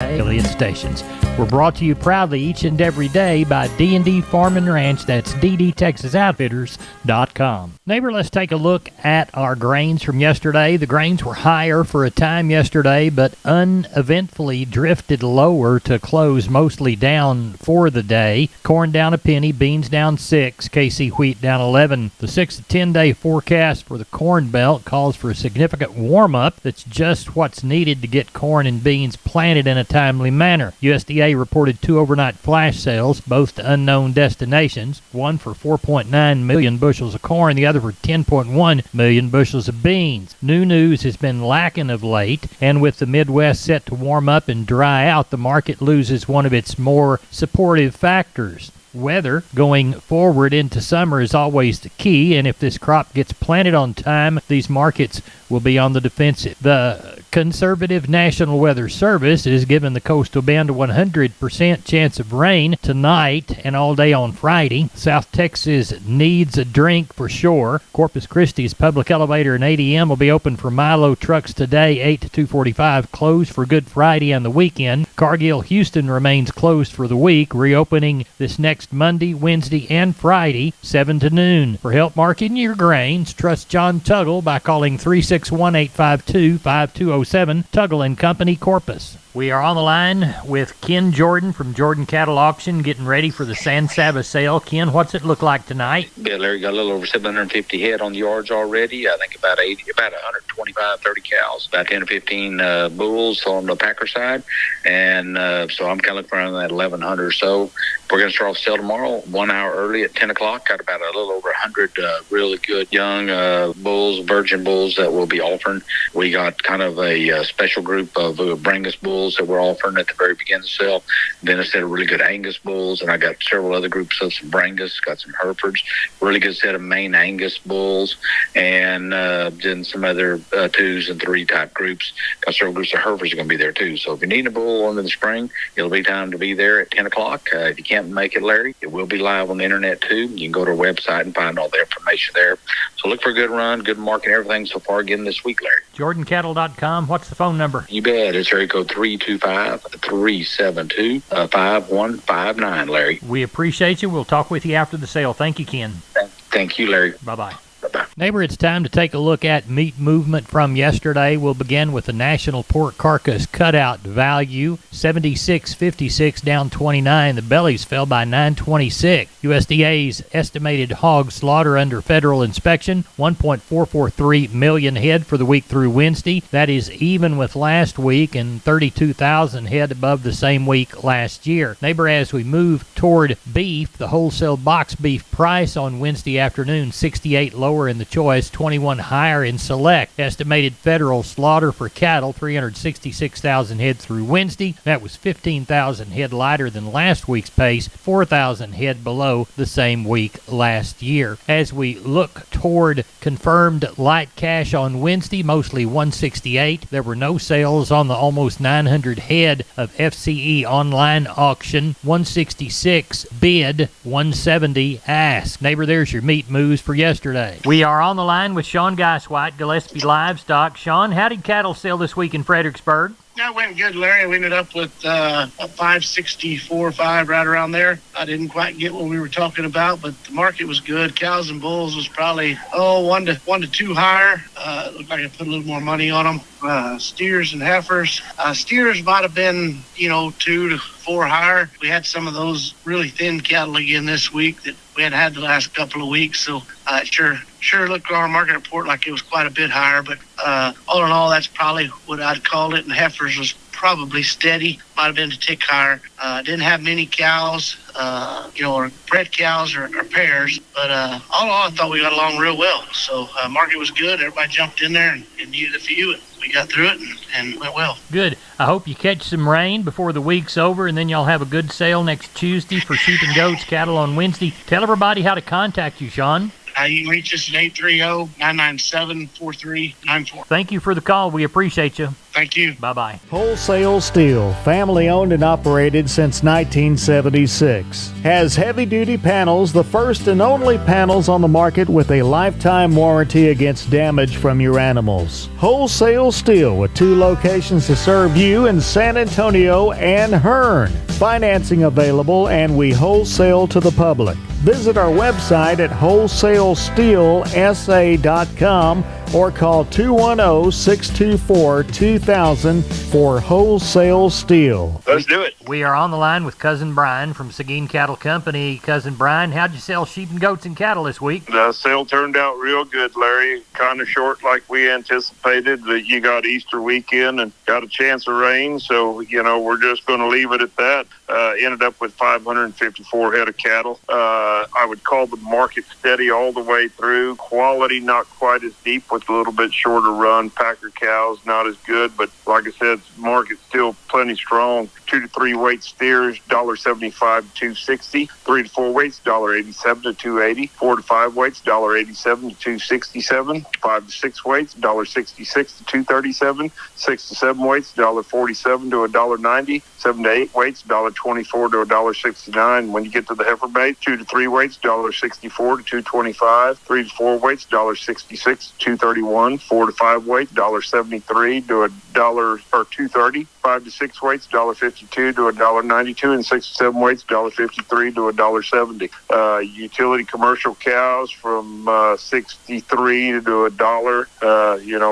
affiliate stations. We're brought to you proudly each and every day by D&D Farm and Ranch. That's ddtexasoutfitters.com. Neighbor, let's take a look at our grains from yesterday. The grains were higher for a time yesterday, but uneventfully drifted lower to close mostly down for the day. Corn down a penny, beans down 6, KC wheat down 11. The 6 to 10-day forecast for the Corn Belt calls for a significant warm-up that's just what's needed to get corn and beans planted in a timely manner. USDA reported 2 overnight flash sales, both to unknown destinations, one for 4.9 million bushels of corn, the other for 10.1 million bushels of beans. New news has been lacking of late, and with the Midwest set to warm up and dry out, the market loses one of its more supportive factors. Weather going forward into summer is always the key, and if this crop gets planted on time, these markets will be on the defensive. The conservative National Weather Service has given the coastal bend a 100% chance of rain tonight and all day on Friday. South Texas needs a drink for sure. Corpus Christi's public elevator and ATM will be open for Milo trucks today, 8 to 2:45, closed for Good Friday and the weekend. Cargill Houston remains closed for the week, reopening this next Monday, Wednesday, and Friday, 7 to noon. For help marketing your grains, trust John Tuggle by calling 361-852-5207, Tuggle & Company, Corpus. We are on the line with Ken Jordan from Jordan Cattle Auction, getting ready for the San Saba sale. Ken, what's it look like tonight? Yeah, Larry, got a little over 750 head on the yards already. I think about 125, 30 cows, about 10 or 15 bulls on the Packer side. And so I'm kind of looking around that 1,100 or so. We're going to start off sale tomorrow, 1 hour early at 10 o'clock. Got about a little over 100 really good young bulls, virgin bulls that we'll be offering. We got kind of a special group of Brangus bulls that we're offering at the very beginning of the sale. Then a set of really good Angus bulls, and I got several other groups of some Brangus, got some Herefords, really good set of Maine Angus bulls, and then some other 2s and 3 type groups. Got several groups of Herefords are going to be there too. So if you need a bull in the spring, it'll be time to be there at 10 o'clock. If you can't make it, Larry, it will be live on the internet too. You can go to our website and find all the information there. So look for a good run, good market, everything so far again this week, Larry. JordanCattle.com. What's the phone number? You bet. It's area code 325-372-5159, Larry. We appreciate you. We'll talk with you after the sale. Thank you, Ken. Thank you, Larry. Bye-bye. Bye-bye. Neighbor, it's time to take a look at meat movement from yesterday. We'll begin with the national pork carcass cutout value, 76.56 down 29. The bellies fell by 9.26. USDA's estimated hog slaughter under federal inspection, 1.443 million head for the week through Wednesday. That is even with last week and 32,000 head above the same week last year. Neighbor, as we move toward beef, the wholesale box beef price on Wednesday afternoon, 68 lower in the choice, 21 higher in select. Estimated federal slaughter for cattle, 366,000 head through Wednesday. That was 15,000 head lighter than last week's pace, 4,000 head below the same week last year. As we look toward confirmed light cash on Wednesday, mostly 168. There were no sales on the almost 900 head of FCE online auction, 166 bid, 170 ask. Neighbor, there's your meat moves for yesterday. We are on the line with Sean Geiswhite, Gillespie Livestock. Sean, how did cattle sell this week in Fredericksburg? That went good, Larry. We ended up with a 564.5 right around there. I didn't quite get what we were talking about, but the market was good. Cows and bulls was probably 1 to 2 higher. It looked like I put a little more money on them. Steers and heifers. Steers might have been 2 to 4 higher. We had some of those really thin cattle again this week that we hadn't had the last couple of weeks, so sure looked at our market report like it was quite a bit higher, but all in all, that's probably what I'd call it. And heifers was probably steady, might have been a tick higher. Didn't have many cows, or bred cows or pairs, but all in all, I thought we got along real well. So market was good. Everybody jumped in there and needed a few, and we got through it and went well. Good. I hope you catch some rain before the week's over, and then y'all have a good sale next Tuesday for sheep and goats, cattle on Wednesday. Tell everybody how to contact you, Sean. You can reach us at 830-997-4394. Thank you for the call. We appreciate you. Thank you. Bye-bye. Wholesale Steel, family owned and operated since 1976. Has heavy-duty panels, the first and only panels on the market with a lifetime warranty against damage from your animals. Wholesale Steel with 2 locations to serve you in San Antonio and Hearn. Financing available, and we wholesale to the public. Visit our website at wholesalesteelsa.com or call 210-624-2000 for Wholesale Steel. Let's do it. We are on the line with Cousin Brian from Seguin Cattle Company. Cousin Brian, how'd you sell sheep and goats and cattle this week? The sale turned out real good, Larry. Kind of short like we anticipated. You got Easter weekend and got a chance of rain, so, we're just going to leave it at that. Ended up with 554 head of cattle. I would call the market steady all the way through. Quality not quite as deep with a little bit shorter run. Packer cows not as good, but like I said, market still plenty strong. 2 to 3 weight steers, $1.75 to $2.60. 3 to 4 weights, $1.87 to $2.80. 4 to 5 weights, $1.87 to $2.67. 5 to 6 weights, $1.66 to $2.37. 6 to 7 weights, $1.47 to $1.90. 7 to 8 weights, $1.24 to $1.69. When you get to the heifer bait, 2 to 3 weights, $1.64 to $2.25. 3 to 4 weights, $1.66 to $2.31. 4 to 5 weights, $1.73 to $2.30. 5 to 6 weights, $1.52 to $1.92, and 6 to 7 weights, $1.53 to $1.70. Utility commercial cows from 63 to $1.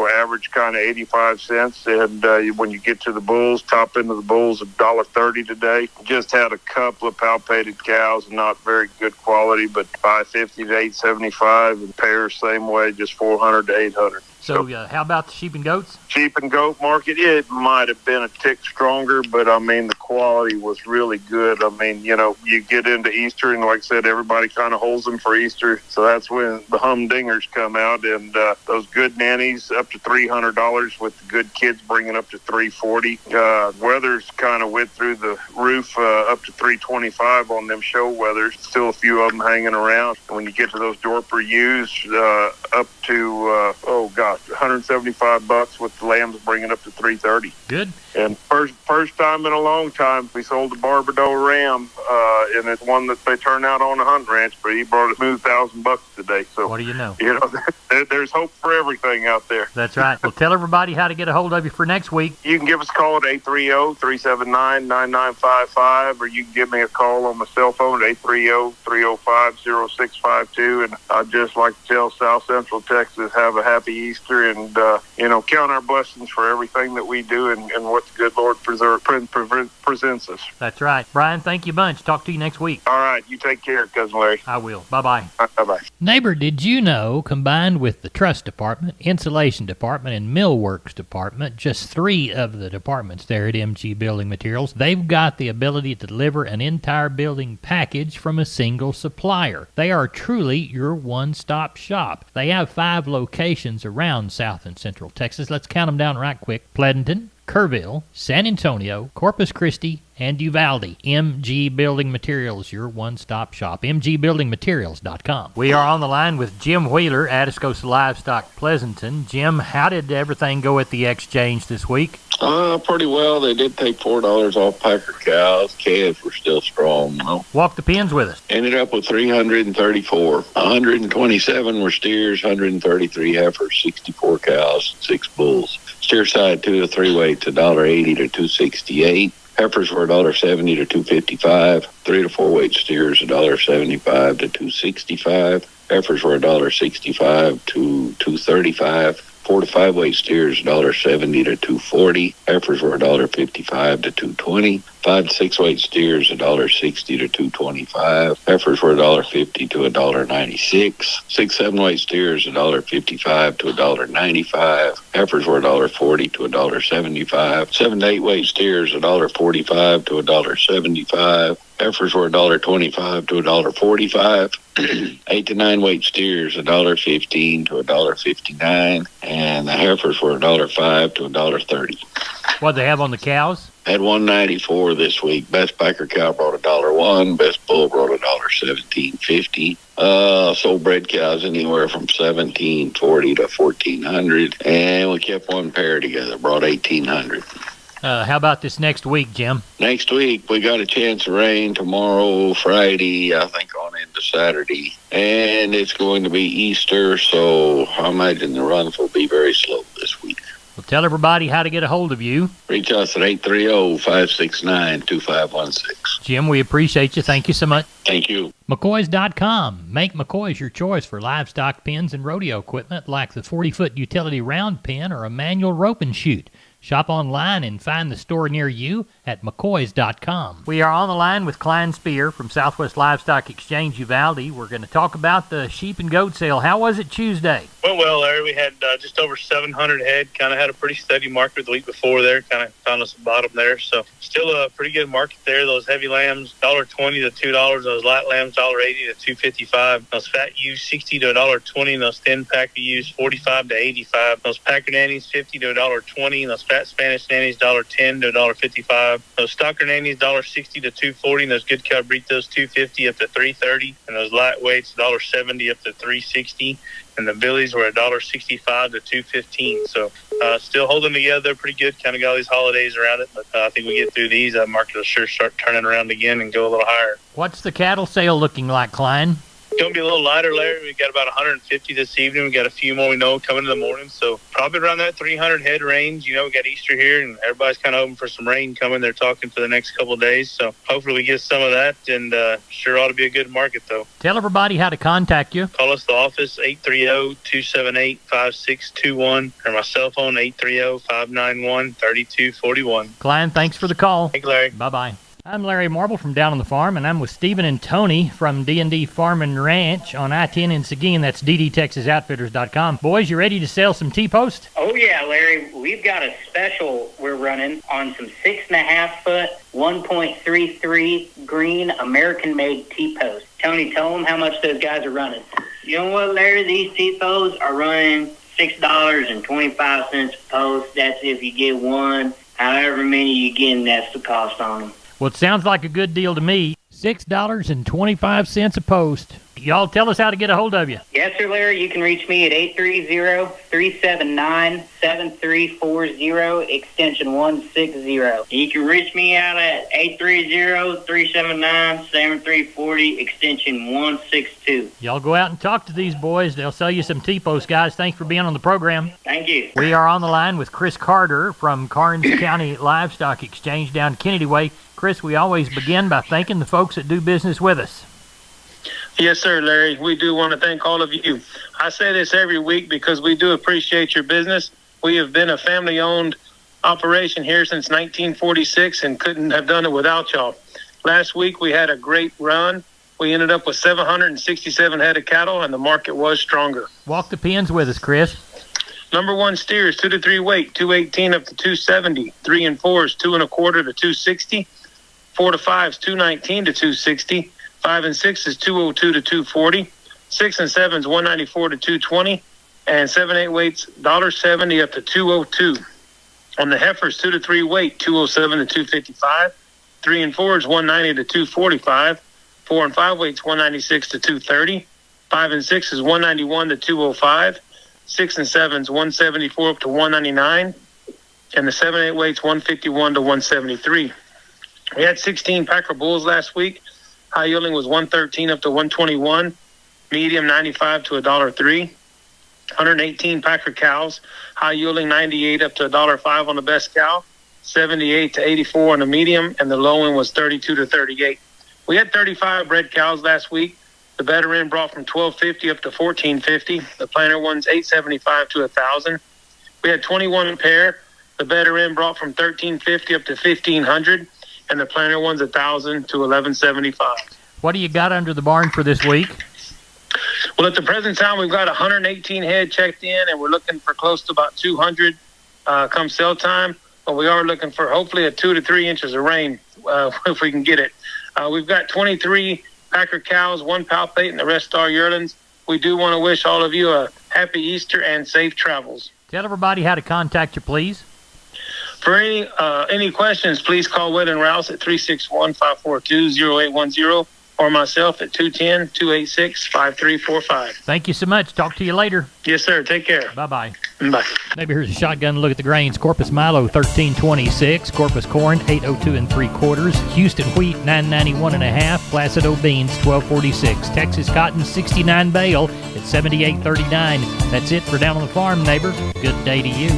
Average kind of 85 cents. And when you get to the bulls, top end of the bulls, $1.30 today. Just had a couple of palpated cows, not very good quality, but 550 to 875, and pairs same way, just 400 to 800. So how about the sheep and goats? Sheep and goat market, it might have been a tick stronger, but the quality was really good. You get into Easter, and like I said, everybody kind of holds them for Easter. So that's when the humdingers come out, and those good nannies up to $300 with the good kids bringing up to $340. Weathers kind of went through the roof up to $325 on them show weathers. Still a few of them hanging around. And when you get to those Dorper ewes, up to, $175 with the lambs bringing up to $330. Good. And first time in a long time, we sold a Barbado ram, and it's one that they turn out on a hunt ranch, but he brought a smooth $1,000 today. So what do you know? There's hope for everything out there. That's right. Well, tell everybody how to get a hold of you for next week. You can give us a call at 830-379-9955, or you can give me a call on my cell phone at 830-305-0652. And I'd just like to tell South Central Texas, have a happy Easter, and count our blessings for everything that we do and what the good Lord presents us. That's right. Brian, thank you a bunch. Talk to you next week. All right. You take care, Cousin Larry. I will. Bye-bye. Bye-bye. Neighbor, did you know, combined with the truss department, insulation department, and millworks department, just 3 of the departments there at MG Building Materials, they've got the ability to deliver an entire building package from a single supplier. They are truly your one-stop shop. They have 5 locations around South and Central Texas. Let's count them down right quick. Pleasanton, Kerrville, San Antonio, Corpus Christi, and Uvalde. MG Building Materials, your one-stop shop. MGBuildingMaterials.com. We are on the line with Jim Wheeler, Atascosa Livestock, Pleasanton. Jim, how did everything go at the exchange this week? Pretty well. They did take $4 off Packer cows. Calves were still strong, though. Walk the pins with us. Ended up with 334. 127 were steers, 133 heifers, 64 cows, 6 bulls. Steer side 2 to 3 weights, $1.80 to $2.68. Heifers were $1.70 to $2.55. 3 to 4 weight steers, $1.75 to $2.65. Heifers were $1.65 to $2.35. 4 to 5 weight steers, $1.70 to $2.40. Heifers were $1.55 to $2.20. 5 to 6 weight steers, $1.60 to $2.25. Heifers were $1.50 to $1.96. 6 7 weight steers, $1.55 to $1.95. Heifers were $1.40 to $1.75. 7 to 8 weight steers, $1.45 to $1.75. Heifers were $1.25 to $1.45. 8 to 9 weight steers, $1.15 to $1.59, and the heifers were $1.05 to $1.30. What they have on the cows? Had 194 this week. Best packer cow brought $1.01. Best bull brought $17.50. Sold bred cows anywhere from $1,740 to $1,400, and we kept one pair together. Brought $1,800. How about this next week, Jim? Next week we got a chance of rain tomorrow, Friday, I think on into Saturday, and it's going to be Easter, so I imagine the runs will be very slow this week. Well, tell everybody how to get a hold of you. Reach us at 830-569-2516. Jim, we appreciate you. Thank you so much. Thank you. McCoys.com. Make McCoys your choice for livestock pens and rodeo equipment like the 40-foot utility round pen or a manual rope and chute. Shop online and find the store near you at McCoys.com. We are on the line with Klein Spear from Southwest Livestock Exchange Uvalde. We're going to talk about the sheep and goat sale. How was it Tuesday? Went well, Larry. We had just over 700 head. Kind of had a pretty steady market the week before there. Kind of found us a bottom there. So still a pretty good market there. Those heavy lambs, $1.20 to $2. Those light lambs, $1.80 to $2.55. Those fat ewes, $60 to $1.20. And those thin packer ewes, $45 to $85. Those packer nannies, $50 to $1.20. And those fat Spanish nannies, $1.10 to $1.55. Those stocker nannies, $1.60 to $2.40. And those good cow britos, $2.50 up to $3.30. And those lightweights, $1.70 up to $3.60. And the billies were $1.65 to $2.15. So still holding together pretty good. Kind of got all these holidays around it. But I think we get through these, that market will sure start turning around again and go a little higher. What's the cattle sale looking like, Klein? It's going to be a little lighter, Larry. We got about 150 this evening. We got a few more we know coming in the morning. So probably around that 300 head range. You know, we got Easter here and everybody's kind of hoping for some rain coming. They're talking for the next couple of days. So hopefully we get some of that, and sure ought to be a good market, though. Tell everybody how to contact you. Call us the office, 830-278-5621, or my cell phone, 830-591-3241. Klein, thanks for the call. Thank you, Larry. Bye-bye. I'm Larry Marble from Down on the Farm, and I'm with Stephen and Tony from D&D Farm and Ranch on I-10 in Seguin. That's ddtexasoutfitters.com. Boys, you ready to sell some T-post? Oh, yeah, Larry. We've got a special we're running on some 6.5 foot, 1.33 green American-made T-posts. Tony, tell them how much those guys are running. You know what, Larry? These T-posts are running $6.25 a post. That's if you get one. However many you get, that's the cost on them. Well, it sounds like a good deal to me. $6.25 a post. Y'all tell us how to get a hold of you. Yes, sir, Larry. You can reach me at 830-379-7340, extension 160. You can reach me out at 830-379-7340, extension 162. Y'all go out and talk to these boys. They'll sell you some T-posts, guys. Thanks for being on the program. Thank you. We are on the line with Chris Carter from Karnes County Livestock Exchange down Kennedy Way. Chris, we always begin by thanking the folks that do business with us. Yes, sir, Larry. We do want to thank all of you. I say this every week because we do appreciate your business. We have been a family-owned operation here since 1946 and couldn't have done it without y'all. Last week, we had a great run. We ended up with 767 head of cattle, and the market was stronger. Walk the pens with us, Chris. Number one steers, 2 to 3 weight, 218 up to 270. 3 and 4s, 2 1/4 to 260. 4 to 5s, 219 to 260. 5 and 6 is 202 to 240. 6 and 7 is 194 to 220. And 7 8 weights, $1.70 up to 202. On the heifers, 2 to 3 weight, 207 to 255. 3 and 4 is 190 to 245. 4 and 5 weights, 196 to 230. 5 and 6 is 191 to 205. 6 and 7 is 174 up to 199. And the 7 8 weights, 151 to 173. We had 16 packer bulls last week. High yielding was 113 up to 121. Medium 95 to $1.03. 118 packer cows. High yielding 98 up to $1.05 on the best cow. 78 to 84 on the medium, and the low end was 32 to 38. We had 35 bred cows last week. The better end brought from $12.50 up to $14.50. The planter one's $8.75 to $1,000. We had 21 pair. The better end brought from $13.50 up to $1,500. And the planter one's $1,000 to $11.75. What do you got under the barn for this week? Well, at the present time, we've got 118 head checked in, and we're looking for close to about 200 come sale time. But we are looking for hopefully 2 to 3 inches of rain if we can get it. We've got 23 packer cows, 1 palpate, and the rest are yearlings. We do want to wish all of you a happy Easter and safe travels. Tell everybody how to contact you, please. For any questions, please call Wed and Rouse at 361-542-0810 or myself at 210-286-5345. Thank you so much. Talk to you later. Yes, sir. Take care. Bye-bye. Bye. Maybe here's a shotgun look at the grains. Corpus Milo 1326, Corpus Corn 802 3/4, Houston Wheat 991.5, Placido Beans 1246, Texas Cotton 69 bale at 78.39. That's it for Down on the Farm, neighbor. Good day to you.